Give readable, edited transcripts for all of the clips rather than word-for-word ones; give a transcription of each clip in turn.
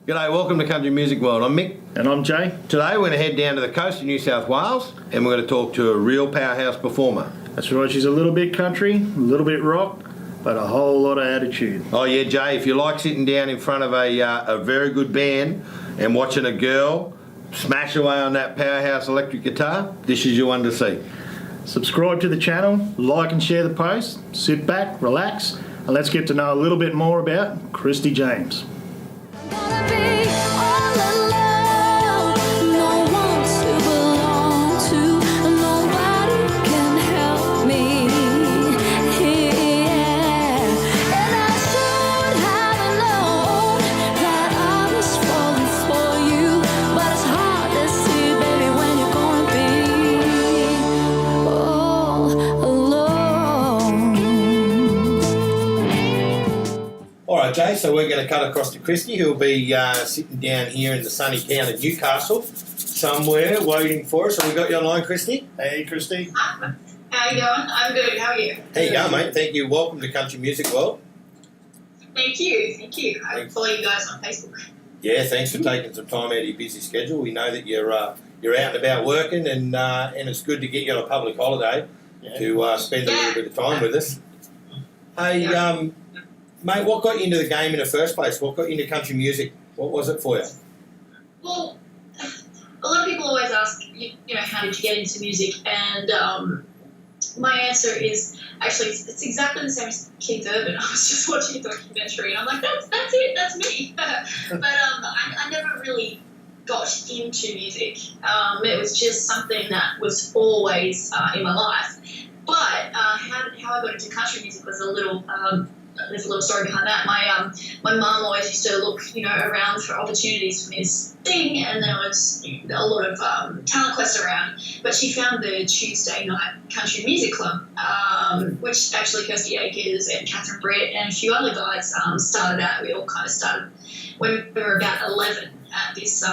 G'day, welcome to Country Music World. I'm Mick. And I'm Jay. Today we're going to head down to the coast of New South Wales and we're going to talk to a real powerhouse performer. That's right, she's a little bit country, a little bit rock, but a whole lot of attitude. Oh yeah, Jay, if you like sitting down in front of a very good band and watching a girl smash away on that powerhouse electric guitar, this is your one to see. Subscribe to the channel, like and share the post, sit back, relax, and let's get to know a little bit more about Kristy James. Jay, so we're going to cut across to Kristy, who'll be sitting down here in the sunny town of Newcastle somewhere waiting for us. So we got you online, Kristy? Hey, Kristy. How you going? I'm good. How are you? How you going, mate? Thank you. Welcome to Country Music World. Thank you. I follow you guys on Facebook. Yeah, thanks for taking some time out of your busy schedule. We know that you're out and about working, and it's good to get you on a public holiday to spend a little bit of time with us. Hey, mate, what got you into the game in the first place? What got you into country music? What was it for you? Well, a lot of people always ask, how did you get into music? And my answer is actually it's exactly the same as Keith Urban. I was just watching a documentary and I'm like, that's it, that's me. But I never really got into music. It was just something that was always in my life. But how I got into country music was there's a little story behind that. My mum always used to look, around for opportunities for me to sing, and there was a lot of talent quests around. But she found the Tuesday night country music club, which actually Kirsty Akers and Catherine Brett and a few other guys started out. We all kind of started when we were about 11 at this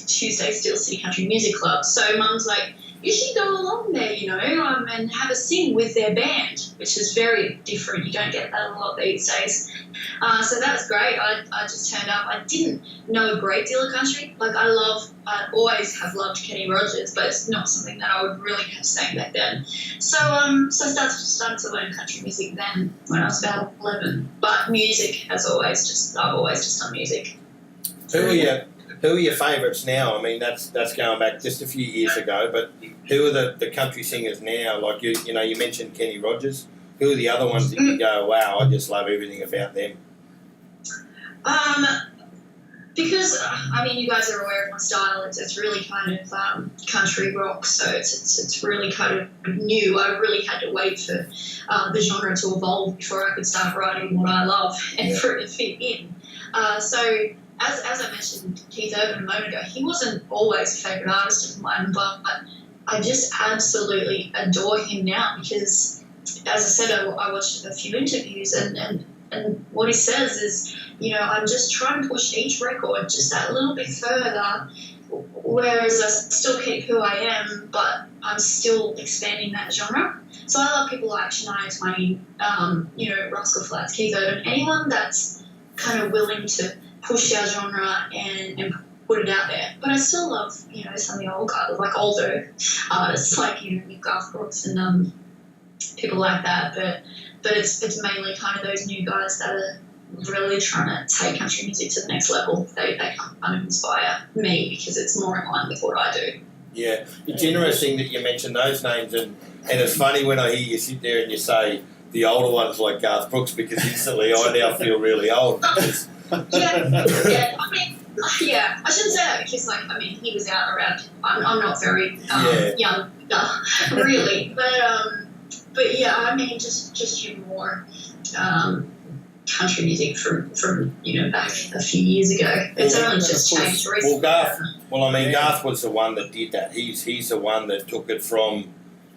Tuesday Steel City Country Music Club. So Mum's like, you should go along there, and have a sing with their band, which is very different. You don't get that a lot these days. So that was great. I just turned up. I didn't know a great deal of country. I always have loved Kenny Rogers, but it's not something that I would really have sang back then. So I started to learn country music then when I was about 11. But music, I've always just done music. Who are your favourites now? I mean, that's going back just a few years ago, but who are the country singers now? Like, you mentioned Kenny Rogers. Who are the other ones that you go, wow, I just love everything about them? Because, you guys are aware of my style. It's really kind of country rock, so it's really kind of new. I really had to wait for the genre to evolve before I could start writing what I love and for it to fit in. As I mentioned Keith Urban a moment ago, he wasn't always a favourite artist of mine, but I just absolutely adore him now because, as I said, I watched a few interviews and what he says is, I'm just trying to push each record just that little bit further, whereas I still keep who I am, but I'm still expanding that genre. So I love people like Shania Twain, Rascal Flatts, Keith Urban, anyone that's kind of willing to push our genre and put it out there. But I still love, some of the old guys, like older artists like, Garth Brooks and people like that. But it's mainly kind of those new guys that are really trying to take country music to the next level. They kind of inspire me because it's more in line with what I do. Yeah, it's interesting that you mentioned those names, and it's funny when I hear you sit there and you say the older ones like Garth Brooks, because instantly I now feel really old. Yeah. I shouldn't say that because, he was out around. I'm not very young, really, but yeah, just your more country music from back a few years ago. It's only just changed recently. Garth was the one that did that. He's the one that took it from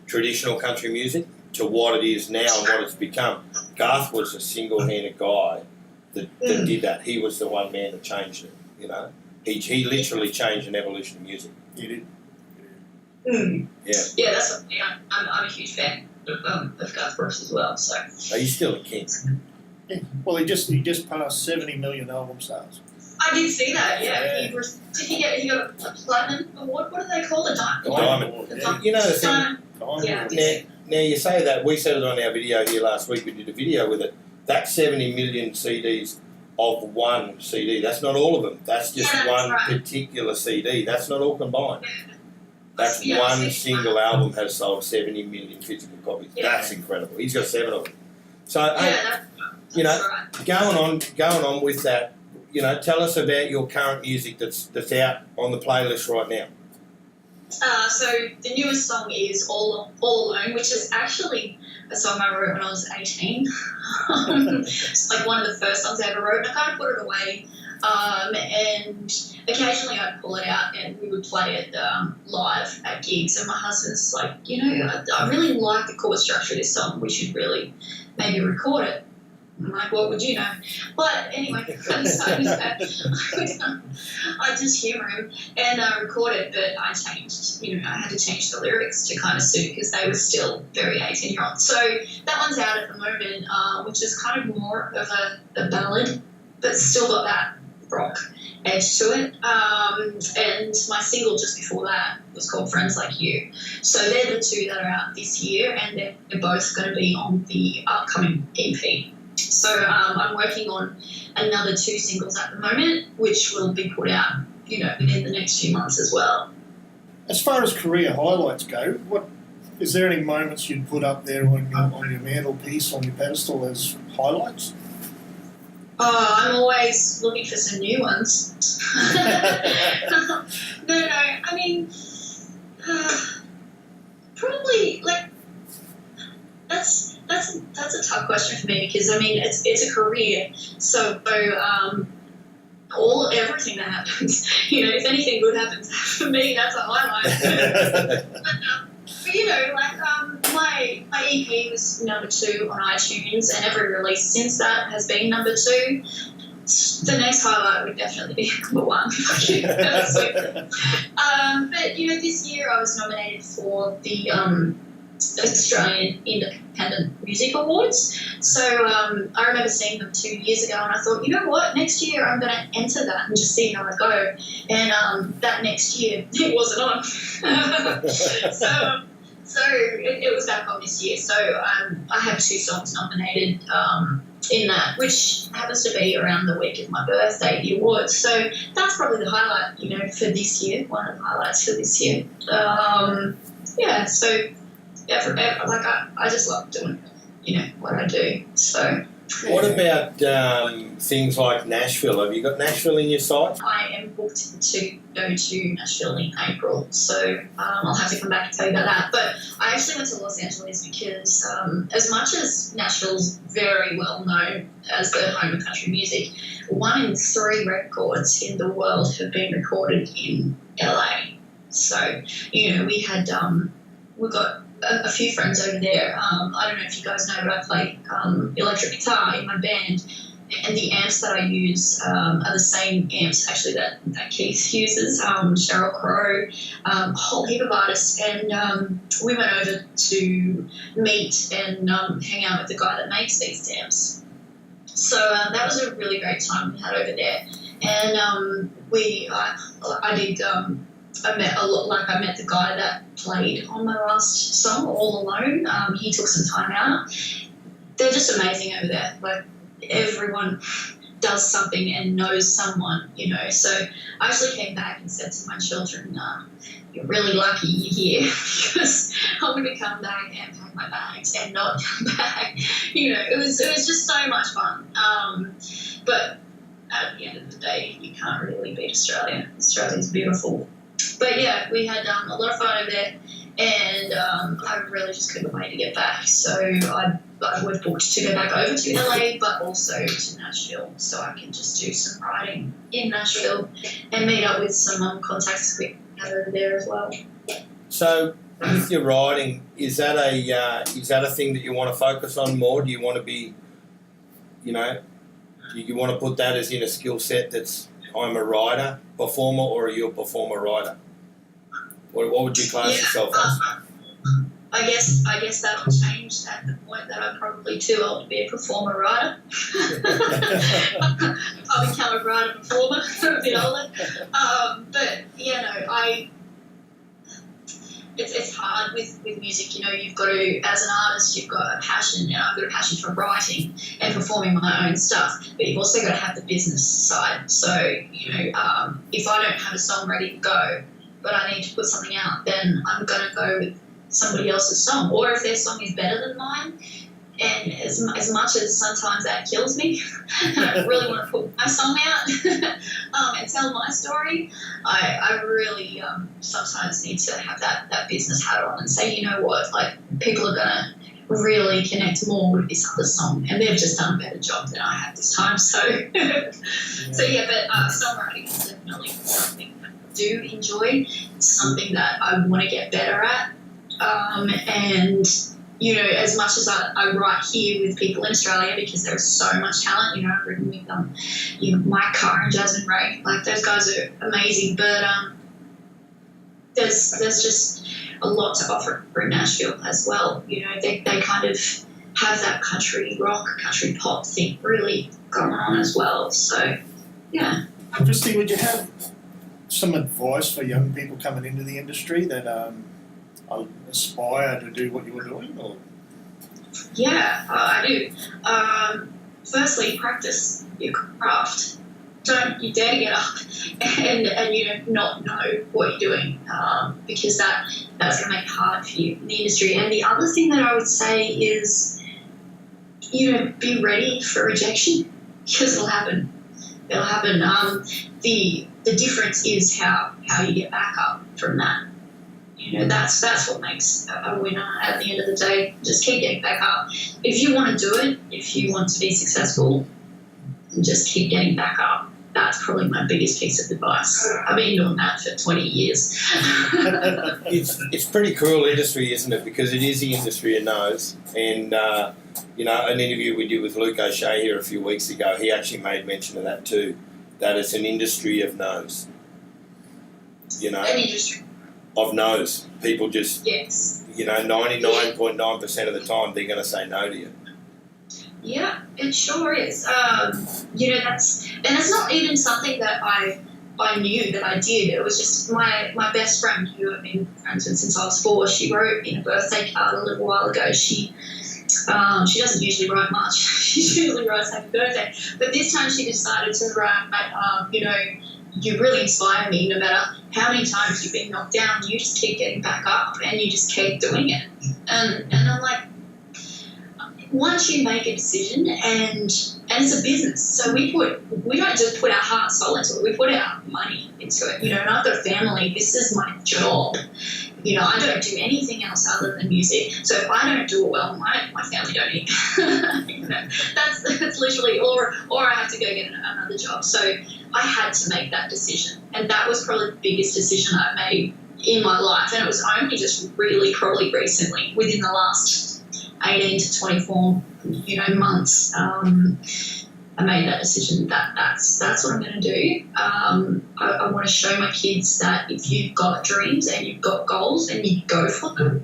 traditional country music to what it is now and what it's become. Garth was a single-handed guy that did that. He was the one man that changed it, He literally changed an evolution of music. He did. Yeah, that's what I'm a huge fan of Garth Brooks as well. So are you still a king? Yeah. Well, he just passed 70 million album sales. I did see that. Yeah, Yeah. he got a platinum award. What do they call it? Diamond. The You know the thing. Diamond. Yeah. Now you say that, we said it on our video here last week, we did a video with it. That's 70 million CDs of one CD. That's not all of them. That's just one particular CD. That's not all combined. That's one single album has sold 70 million physical copies. Yeah. That's incredible. He's got 7 of them. So, Yeah, you know, right. going on with that, you know, tell us about your current music that's out on the playlist right now. So the newest song is All Alone, which is actually a song I wrote when I was 18. It's like one of the first songs I ever wrote, and I kind of put it away. And occasionally I'd pull it out and we would play it live at gigs. And my husband's like, you know, I really like the chord structure of this song. We should really maybe record it. I'm like, what would you know? But anyway, I decided that I'd just humour him and record it, but I changed, you know, I had to change the lyrics to kind of suit because they were still very 18-year-old. So that one's out at the moment, which is kind of more of a ballad, but still got that rock edge to it. And my single just before that was called Friends Like You. So they're the two that are out this year, and they're both going to be on the upcoming EP. So I'm working on another 2 singles at the moment, which will be put out, you know, within the next few months as well. As far as career highlights go, what is there any moments you'd put up there on your mantelpiece, on your pedestal as highlights? I'm always looking for some new ones. No, I mean, probably like that's a tough question for me because I mean it's a career, so everything that happens, you know, if anything good happens for me, that's a highlight. But you know, like my EP was number 2 on iTunes, and every release since that has been number 2. The next highlight would definitely be number 1. But you know, this year I was nominated for the Australian Independent Music Awards. So I remember seeing them 2 years ago, and I thought, you know what, next year I'm going to enter that and just see how I go. And that next year it wasn't on. So it was back on this year. So I have 2 songs nominated in that, which happens to be around the week of my birthday, the awards. So that's probably the highlight, you know, for this year. One of the highlights for this year. Yeah. So. Yeah, like I just love doing, you know, what I do. So. What about things like Nashville? Have you got Nashville in your sights? I am booked to go to Nashville in April, so I'll have to come back and tell you about that. But I actually went to Los Angeles because as much as Nashville's very well known as the home of country music, 1 in 3 records in the world have been recorded in LA. So, you know, we got a few friends over there. I don't know if you guys know, but I play electric guitar in my band, and the amps that I use are the same amps actually that Keith uses, Sheryl Crow, a whole heap of artists, and we went over to meet and hang out with the guy that makes these amps. So that was a really great time we had over there, and I met the guy that played on my last song, All Alone. He took some time out. They're just amazing over there. Like, everyone does something and knows someone, you know. So I actually came back and said to my children, you're really lucky you're here because I'm going to come back and pack my bags and not come back. You know, it was just so much fun. But at the end of the day, you can't really beat Australia. Australia's beautiful. But yeah, we had a lot of fun over there, and I really just couldn't wait to get back. So I was booked to go back over to LA, but also to Nashville, so I can just do some writing in Nashville and meet up with some contacts we have over there as well. So, with your writing, is that a thing that you want to focus on more? Do you want to be, you know, do you want to put that as in a skill set that's I'm a writer, performer, or are you a performer writer? What would you class yourself as? I guess that'll change at the point that I'm probably too old to be a performer writer. I'll become a writer performer a bit older. But it's hard with music. You've got to, as an artist, you've got a passion, and I've got a passion for writing and performing my own stuff. But you've also got to have the business side. So if I don't have a song ready to go, but I need to put something out, then I'm going to go with somebody else's song, or if their song is better than mine. And as much as sometimes that kills me, and I really want to put my song out and tell my story, I really sometimes need to have that business hat on and say, you know what, like, people are going to really connect more with this other song, and they've just done a better job than I have this time. So, but songwriting is definitely something that I do enjoy. It's something that I want to get better at. And as much as I write here with people in Australia, because there is so much talent, I've written with Mike Carr and Jasmine Ray, like, those guys are amazing, but there's just a lot to offer in Nashville as well. They kind of have that country rock, country pop thing really going on as well. So, yeah. Kristy, would you have some advice for young people coming into the industry that aspire to do what you were doing? Or? Yeah, I do. Firstly, practice your craft. Don't you dare get up and not know what you're doing, because that's going to make it hard for you in the industry. And the other thing that I would say is, be ready for rejection, because it'll happen. It'll happen. The difference is how you get back up from that. That's what makes a winner at the end of the day. Just keep getting back up. If you want to do it, if you want to be successful, then just keep getting back up. That's probably my biggest piece of advice. I've been doing that for 20 years. It's pretty cruel industry, isn't it? Because it is the industry of no's. And, an interview we did with Luke O'Shea here a few weeks ago, he actually made mention of that too, that it's an industry of no's. An industry of no's. People just, yes. 99.9% of the time they're going to say no to you. Yeah, it sure is. It's not even something that I knew that I did. It was just my best friend, who I've been friends with since I was 4. She wrote in a birthday card a little while ago. She doesn't usually write much. She usually writes happy birthday. But this time she decided to write, you really inspire me. No matter how many times you've been knocked down, you just keep getting back up and you just keep doing it. And I'm like, once you make a decision, and it's a business, so we don't just put our heart and soul into it, we put our money into it, and I've got a family, this is my job, I don't do anything else other than music, so if I don't do it well, my family don't eat. That's literally, or I have to go get another job. So I had to make that decision, and that was probably the biggest decision I've made in my life, and it was only just really probably recently, within the last 18 to 24, months, I made that decision that that's what I'm going to do. I want to show my kids that if you've got dreams and you've got goals and you go for them,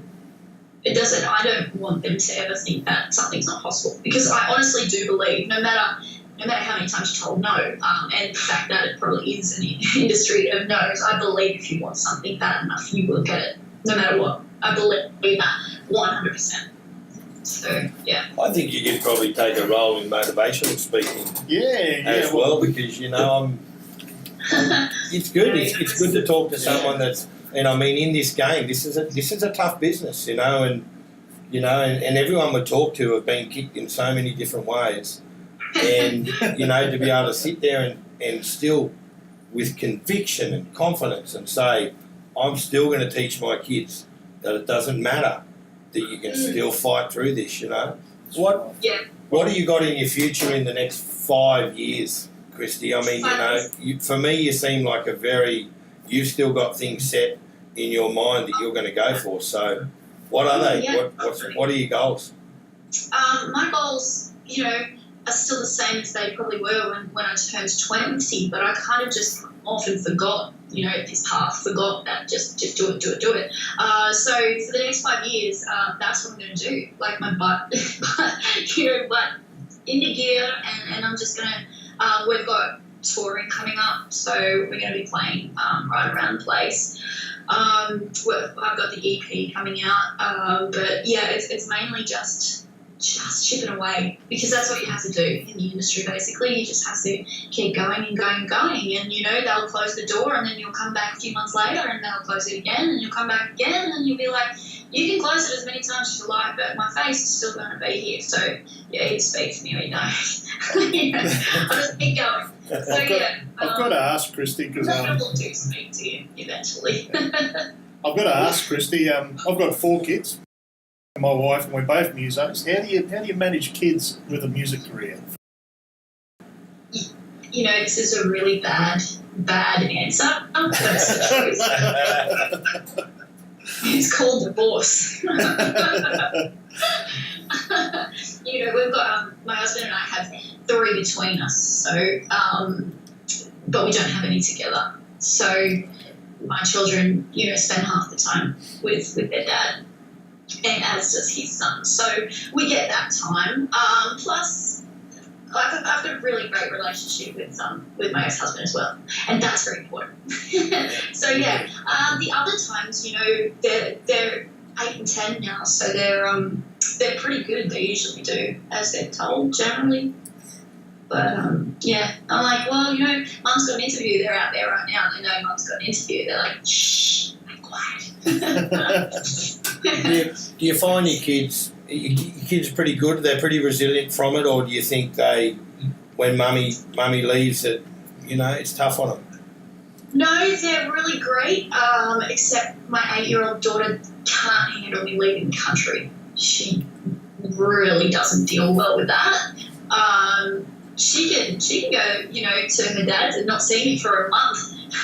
I don't want them to ever think that something's not possible, because I honestly do believe, no matter how many times you're told no, and the fact that it probably is an industry of no's, I believe if you want something bad enough, you will get it, no matter what. I believe that 100%. So, yeah. I think you could probably take a role in motivational speaking as well, because, it's good. It's good to talk to someone that's, and I mean, in this game, this is a tough business, and everyone we talk to have been kicked in so many different ways, and, to be able to sit there and still, with conviction and confidence, and say, I'm still going to teach my kids that it doesn't matter, that you can still fight through this, What do you got in your future in the next 5 years, Kristy? I mean, for me, you seem like you've still got things set in your mind that you're going to go for. So what are they? Yeah. What are your goals? My goals, are still the same as they probably were when I turned 20, but I kind of just often forgot, this path, forgot that just do it. So for the next 5 years, that's what I'm going to do. Like my butt, butt into gear, and I'm just going to, we've got touring coming up, so we're going to be playing right around the place. I've got the EP coming out, but yeah, it's mainly just chipping away, because that's what you have to do in the industry. Basically, you just have to keep going and going, and they'll close the door, and then you'll come back a few months later, and they'll close it again, and you'll come back again, and you'll be like, you can close it as many times as you like, but my face is still going to be here. So yeah, you speak to me or you don't. I'll just keep going. So I've got to ask Kristy, because people do speak to you eventually. I've got to ask Kristy. I've got 4 kids. My wife, and we're both musos. How do you manage kids with a music career? This is a really bad answer, but it's the truth. It's called divorce. We've got my husband and I have 3 between us, so but we don't have any together. So my children, spend half the time with their dad, and as does his son. So we get that time. Plus, I've got a really great relationship with my ex-husband as well, and that's very important. So yeah, the other times, they're 8 and 10 now, so they're pretty good. They usually do as they're told generally. But yeah, I'm like, well, Mum's got an interview. They're out there right now. They know Mum's got an interview. They're like, shh, be quiet. Do you find your kids are pretty good? They're pretty resilient from it, or do you think when mummy leaves, that it's tough on them? No, they're really great. Except my 8-year-old daughter can't handle me leaving the country. She really doesn't deal well with that. She can go, to her dad's and not see me for a month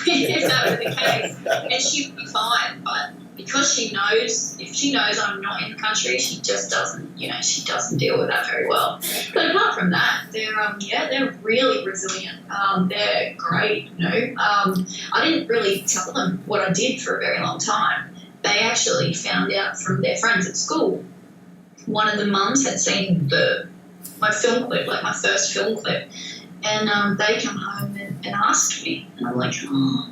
if that were the case, and she'd be fine. But because if she knows I'm not in the country, she just doesn't, she doesn't deal with that very well. But apart from that, they're really resilient. They're great, I didn't really tell them what I did for a very long time. They actually found out from their friends at school. One of the mums had seen my film clip, like my first film clip, and they come home and asked me, and I'm like, oh,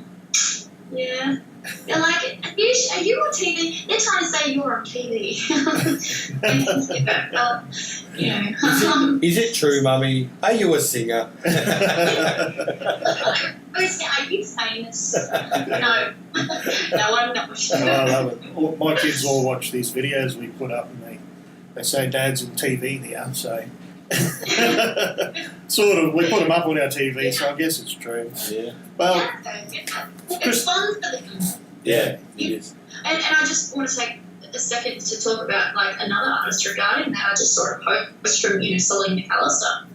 yeah. They're like, are you on TV? They're trying to say you're on TV. Is it true, Mummy? Are you a singer? Are you famous? No. No, I'm not. I love it. My kids all watch these videos we put up, and they say Dad's on TV now, so sort of, we put them up on our TV, so I guess it's true. Yeah. Well, it's fun for them. Yeah, it is. And I just want to take a second to talk about another artist regarding that. I just saw a post from Celine McAllister,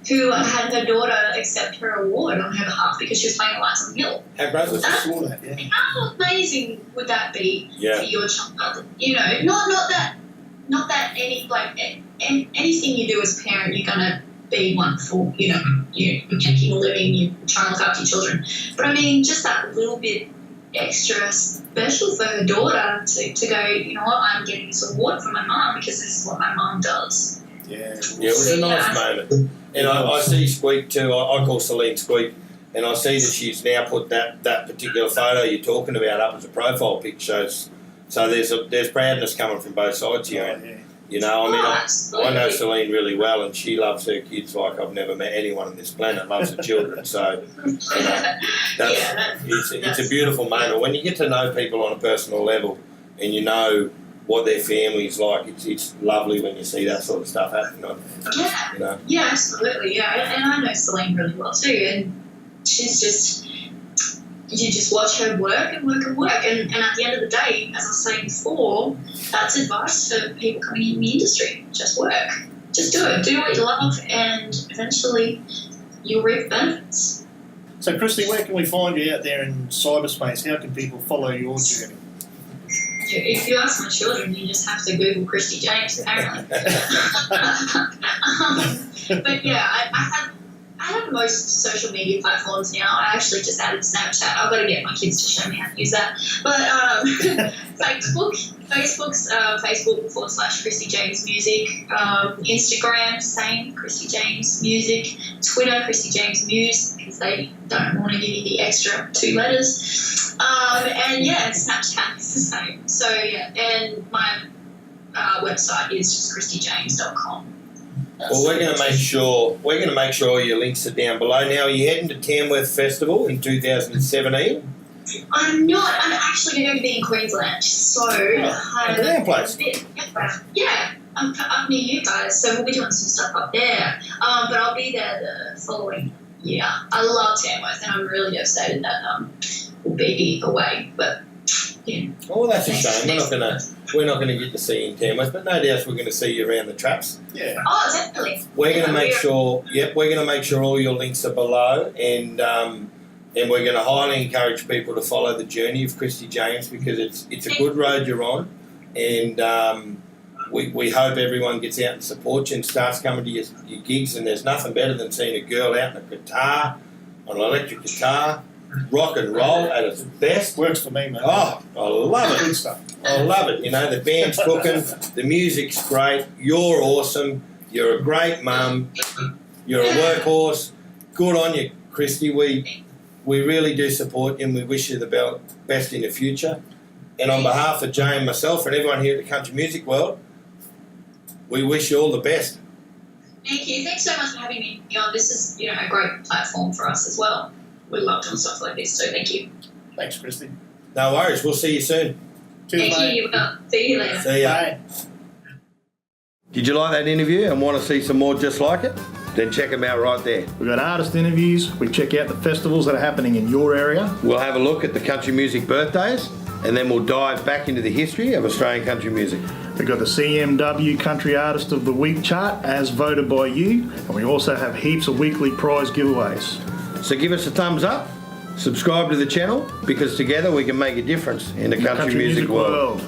who had her daughter accept her award on her behalf because she was playing Lights on the Hill. How great was that? saw that, yeah. How amazing would that be for your child? Not that anything you do as a parent, you're gonna be wonderful. You're making a living, you're trying to look after your children. But I mean, just that little bit extra special for her daughter to go, I'm getting this award from my mum because this is what my mum does. Yeah, it was a nice moment. And I see Squeak too. I call Celine Squeak, and I see that she's now put that particular photo you're talking about up as a profile picture. So there's proudness coming from both sides here. I know Celine really well, and she loves her kids like I've never met anyone on this planet loves her children. So it's a beautiful moment when you get to know people on a personal level, and you know what their family's like. It's lovely when you see that sort of stuff happening. Yeah, absolutely. Yeah, and I know Celine really well too, and she's just. You just watch her work and work and work. And at the end of the day, as I was saying before, that's advice for people coming in the industry. Just work. Just do it. Do what you love, and eventually you'll reap benefits. So, Kristy, where can we find you out there in cyberspace? How can people follow your journey? If you ask my children, you just have to Google Kristy James, apparently. But yeah, I have on most social media platforms now. I actually just added Snapchat. I've got to get my kids to show me how to use that. But Facebook's Facebook.com/Kristy James Music. Instagram, same, Kristy James Music. Twitter, Kristy James Muse, because they don't want to give you the extra 2 letters. And Snapchat is the same. So and my website is just KristyJames.com. Well, we're going to make sure all your links are down below. Now, are you heading to Tamworth Festival in 2017? I'm not. I'm actually going to be in Queensland. So, Around place. Yeah, I'm up near you guys, so we'll be doing some stuff up there. But I'll be there the following year. I love Tamworth, and I'm really devastated that we'll be away. But yeah. Oh, well, that's a shame. We're not gonna get to see you in Tamworth, but no doubt we're going to see you around the traps. Yeah. Oh, definitely. We're going to make sure. Yep, we're going to make sure all your links are below, and we're going to highly encourage people to follow the journey of Kristy James, because it's a good road you're on, and we hope everyone gets out and supports you and starts coming to your gigs. And there's nothing better than seeing a girl out on a guitar, on an electric guitar, rock and roll at its best. Works for me, mate. Oh, I love it. Good stuff. I love it. You know, the band's cooking, the music's great, you're awesome, you're a great mum, you're a workhorse. Good on you, Kristy. We really do support you, and we wish you the best in the future. And on behalf of Jay and myself and everyone here at the Country Music World, we wish you all the best. Thank you. Thanks so much for having me on. This is, a great platform for us as well. We love doing stuff like this, so thank you. Thanks, Kristy. No worries. We'll see you soon. Cheers, Thank you. See you later. See ya. Bye. Did you like that interview and want to see some more just like it? Then check them out right there. We've got artist interviews. We check out the festivals that are happening in your area. We'll have a look at the country music birthdays, and then we'll dive back into the history of Australian country music. We've got the CMW Country Artist of the Week chart as voted by you. And we also have heaps of weekly prize giveaways. So give us a thumbs up, subscribe to the channel, because together we can make a difference in the country music world.